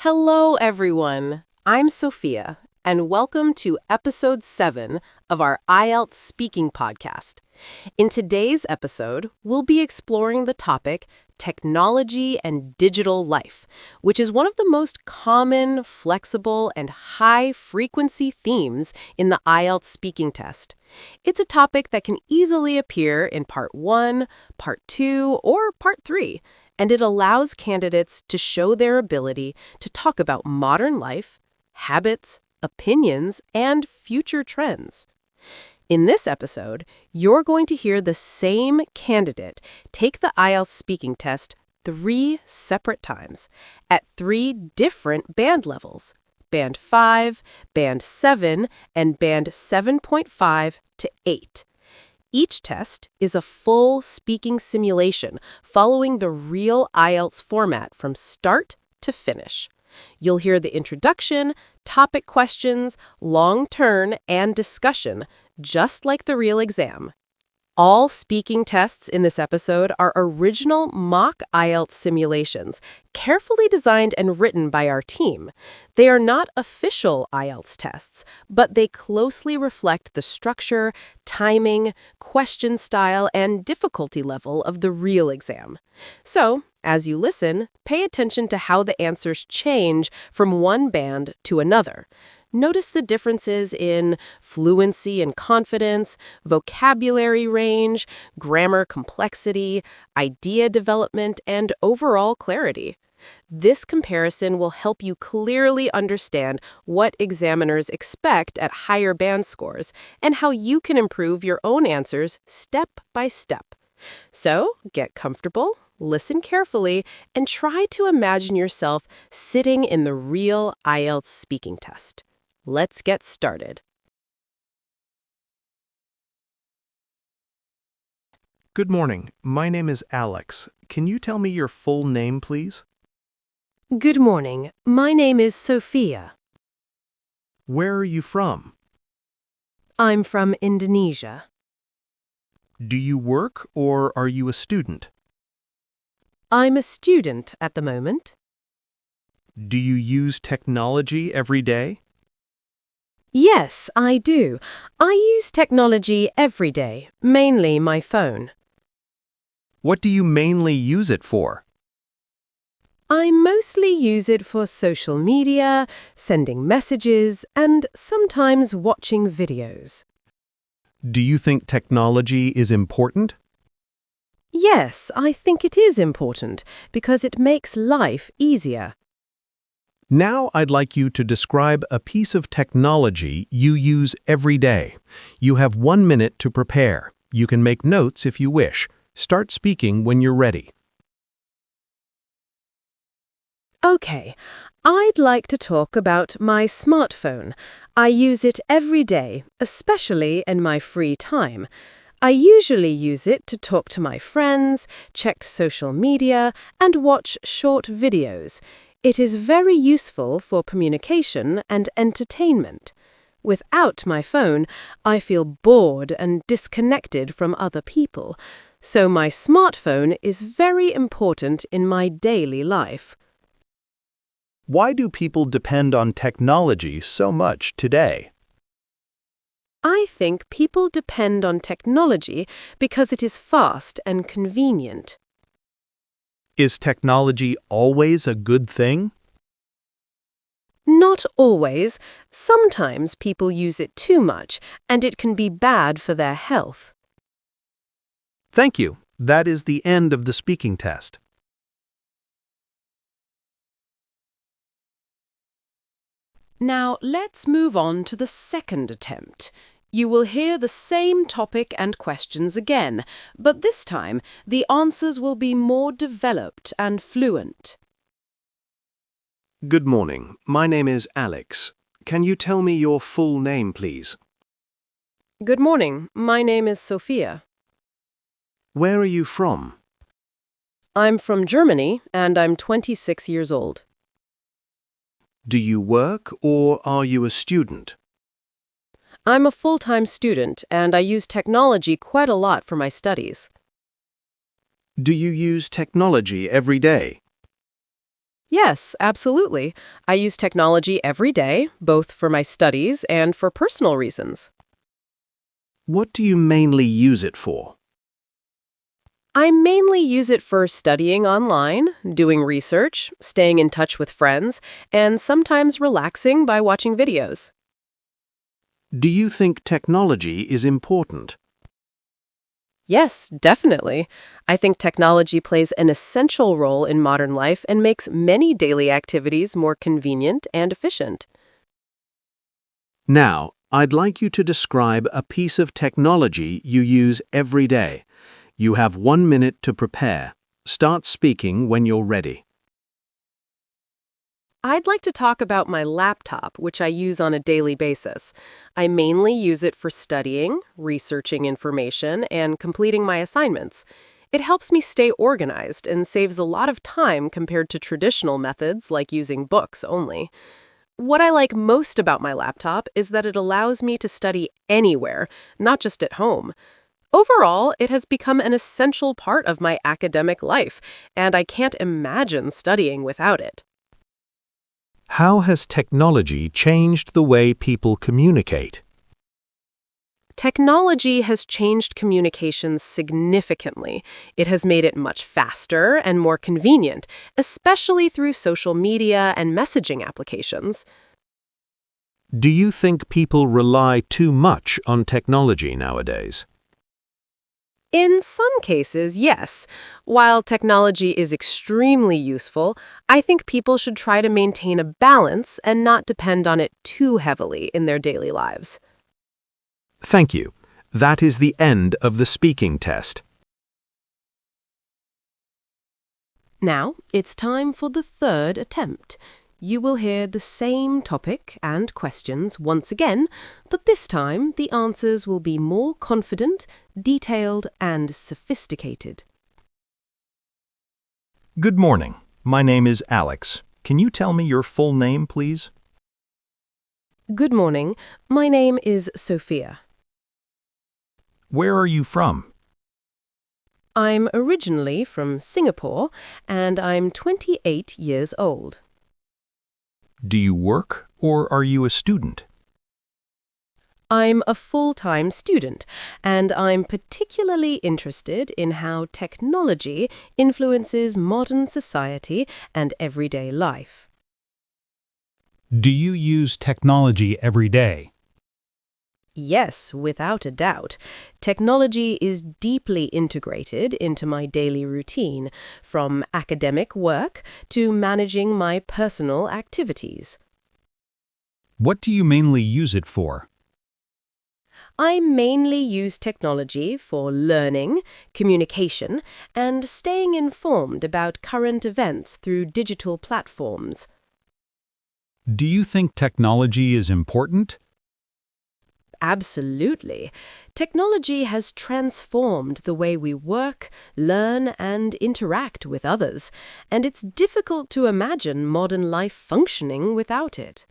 Hello, everyone. I'm Sophia, and welcome to episode 7 of our IELTS Speaking Podcast. In today's episode, we'll be exploring the topic technology and digital life, which is one of the most common, flexible, and high-frequency themes in the IELTS speaking test. It's a topic that can easily appear in Part 1, Part 2, or Part 3, and it allows candidates to show their ability to talk about modern life, habits, opinions, and future trends. In this episode, you're going to hear the same candidate take the IELTS speaking test 3 separate times at 3 different band levels: Band 5, Band 7, and Band 7.5 to 8. Each test is a full speaking simulation following the real IELTS format from start to finish. You'll hear the introduction, topic questions, long turn, and discussion, just like the real exam. All speaking tests in this episode are original mock IELTS simulations, carefully designed and written by our team. They are not official IELTS tests, but they closely reflect the structure, timing, question style, and difficulty level of the real exam. So, as you listen, pay attention to how the answers change from one band to another. Notice the differences in fluency and confidence, vocabulary range, grammar complexity, idea development, and overall clarity. This comparison will help you clearly understand what examiners expect at higher band scores and how you can improve your own answers step by step. So, get comfortable, listen carefully, and try to imagine yourself sitting in the real IELTS speaking test. Let's get started. Good morning. My name is Alex. Can you tell me your full name, please? Good morning. My name is Sophia. Where are you from? I'm from Indonesia. Do you work or are you a student? I'm a student at the moment. Do you use technology every day? Yes, I do. I use technology every day, mainly my phone. What do you mainly use it for? I mostly use it for social media, sending messages, and sometimes watching videos. Do you think technology is important? Yes, I think it is important because it makes life easier. Now I'd like you to describe a piece of technology you use every day. You have 1 minute to prepare. You can make notes if you wish. Start speaking when you're ready. Okay, I'd like to talk about my smartphone. I use it every day, especially in my free time. I usually use it to talk to my friends, check social media, and watch short videos. It is very useful for communication and entertainment. Without my phone, I feel bored and disconnected from other people, so my smartphone is very important in my daily life. Why do people depend on technology so much today? I think people depend on technology because it is fast and convenient. Is technology always a good thing? Not always. Sometimes people use it too much, and it can be bad for their health. Thank you. That is the end of the speaking test. Now, let's move on to the second attempt. You will hear the same topic and questions again, but this time the answers will be more developed and fluent. Good morning. My name is Alex. Can you tell me your full name, please? Good morning. My name is Sophia. Where are you from? I'm from Germany, and I'm 26 years old. Do you work or are you a student? I'm a full-time student, and I use technology quite a lot for my studies. Do you use technology every day? Yes, absolutely. I use technology every day, both for my studies and for personal reasons. What do you mainly use it for? I mainly use it for studying online, doing research, staying in touch with friends, and sometimes relaxing by watching videos. Do you think technology is important? Yes, definitely. I think technology plays an essential role in modern life and makes many daily activities more convenient and efficient. Now, I'd like you to describe a piece of technology you use every day. You have 1 minute to prepare. Start speaking when you're ready. I'd like to talk about my laptop, which I use on a daily basis. I mainly use it for studying, researching information, and completing my assignments. It helps me stay organized and saves a lot of time compared to traditional methods like using books only. What I like most about my laptop is that it allows me to study anywhere, not just at home. Overall, it has become an essential part of my academic life, and I can't imagine studying without it. How has technology changed the way people communicate? Technology has changed communications significantly. It has made it much faster and more convenient, especially through social media and messaging applications. Do you think people rely too much on technology nowadays? In some cases, yes. While technology is extremely useful, I think people should try to maintain a balance and not depend on it too heavily in their daily lives. Thank you. That is the end of the speaking test. Now, it's time for the third attempt. You will hear the same topic and questions once again, but this time the answers will be more confident, detailed, and sophisticated. Good morning. My name is Alex. Can you tell me your full name, please? Good morning. My name is Sophia. Where are you from? I'm originally from Singapore, and I'm 28 years old. Do you work or are you a student? I'm a full-time student, and I'm particularly interested in how technology influences modern society and everyday life. Do you use technology every day? Yes, without a doubt. Technology is deeply integrated into my daily routine, from academic work to managing my personal activities. What do you mainly use it for? I mainly use technology for learning, communication, and staying informed about current events through digital platforms. Do you think technology is important? Absolutely. Technology has transformed the way we work, learn, and interact with others, and it's difficult to imagine modern life functioning without it.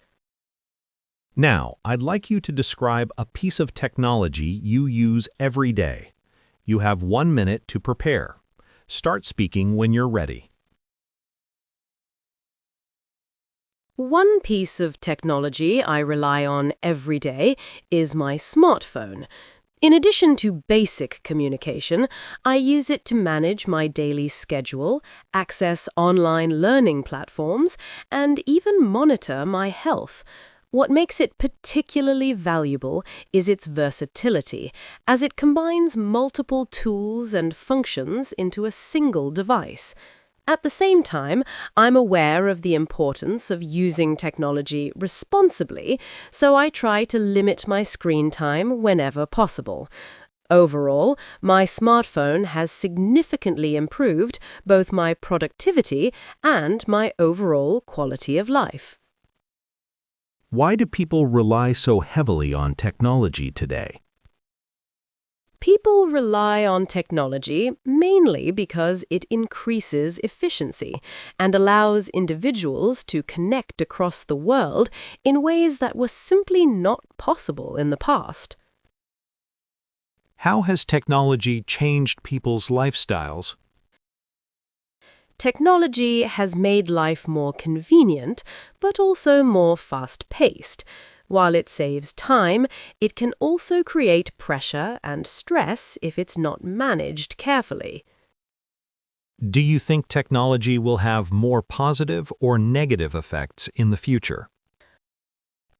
Now, I'd like you to describe a piece of technology you use every day. You have 1 minute to prepare. Start speaking when you're ready. One piece of technology I rely on every day is my smartphone. In addition to basic communication, I use it to manage my daily schedule, access online learning platforms, and even monitor my health. What makes it particularly valuable is its versatility, as it combines multiple tools and functions into a single device. At the same time, I'm aware of the importance of using technology responsibly, so I try to limit my screen time whenever possible. Overall, my smartphone has significantly improved both my productivity and my overall quality of life. Why do people rely so heavily on technology today? People rely on technology mainly because it increases efficiency and allows individuals to connect across the world in ways that were simply not possible in the past. How has technology changed people's lifestyles? Technology has made life more convenient, but also more fast-paced. While it saves time, it can also create pressure and stress if it's not managed carefully. Do you think technology will have more positive or negative effects in the future?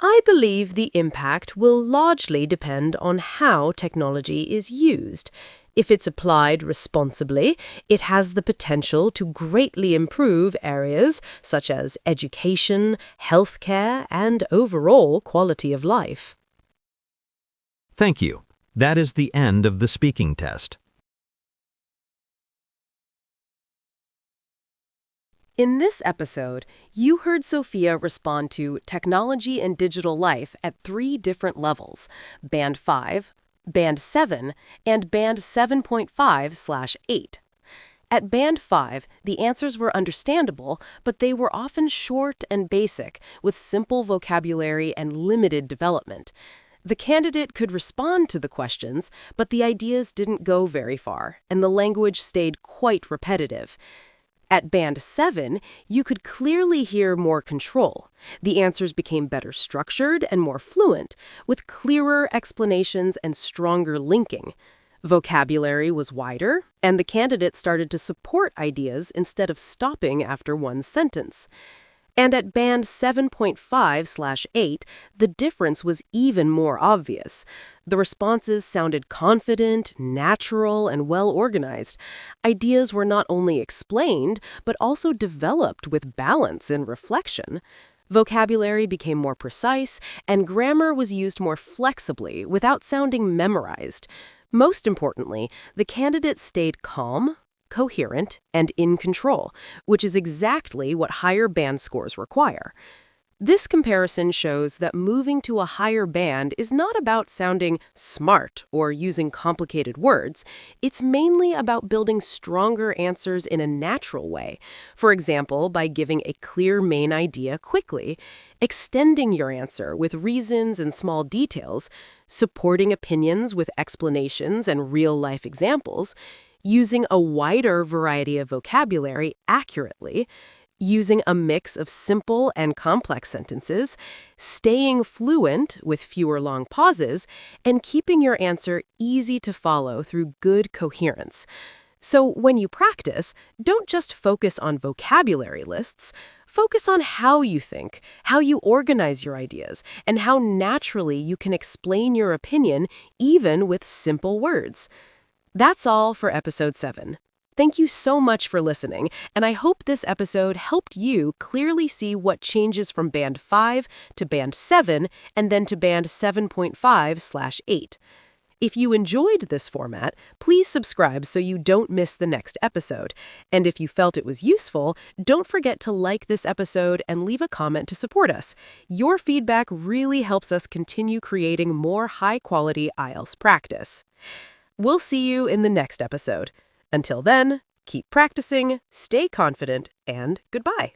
I believe the impact will largely depend on how technology is used. If it's applied responsibly, it has the potential to greatly improve areas such as education, healthcare, and overall quality of life. Thank you. That is the end of the speaking test. In this episode, you heard Sophia respond to technology and digital life at 3 different levels: Band 5, Band 7, and Band 7.5/8. At Band 5, the answers were understandable, but they were often short and basic, with simple vocabulary and limited development. The candidate could respond to the questions, but the ideas didn't go very far, and the language stayed quite repetitive. At Band 7, you could clearly hear more control. The answers became better structured and more fluent, with clearer explanations and stronger linking. Vocabulary was wider, and the candidate started to support ideas instead of stopping after one sentence. And at Band 7.5/8, the difference was even more obvious. The responses sounded confident, natural, and well-organized. Ideas were not only explained, but also developed with balance and reflection. Vocabulary became more precise, and grammar was used more flexibly without sounding memorized. Most importantly, the candidate stayed calm, coherent, and in control, which is exactly what higher band scores require. This comparison shows that moving to a higher band is not about sounding smart or using complicated words. It's mainly about building stronger answers in a natural way. For example, by giving a clear main idea quickly, extending your answer with reasons and small details, supporting opinions with explanations and real-life examples, using a wider variety of vocabulary accurately, using a mix of simple and complex sentences, staying fluent with fewer long pauses, and keeping your answer easy to follow through good coherence. So when you practice, don't just focus on vocabulary lists. Focus on how you think, how you organize your ideas, and how naturally you can explain your opinion even with simple words. That's all for episode 7. Thank you so much for listening, and I hope this episode helped you clearly see what changes from Band 5 to Band 7 and then to Band 7.5/8. If you enjoyed this format, please subscribe so you don't miss the next episode. And if you felt it was useful, don't forget to like this episode and leave a comment to support us. Your feedback really helps us continue creating more high-quality IELTS practice. We'll see you in the next episode. Until then, keep practicing, stay confident, and goodbye.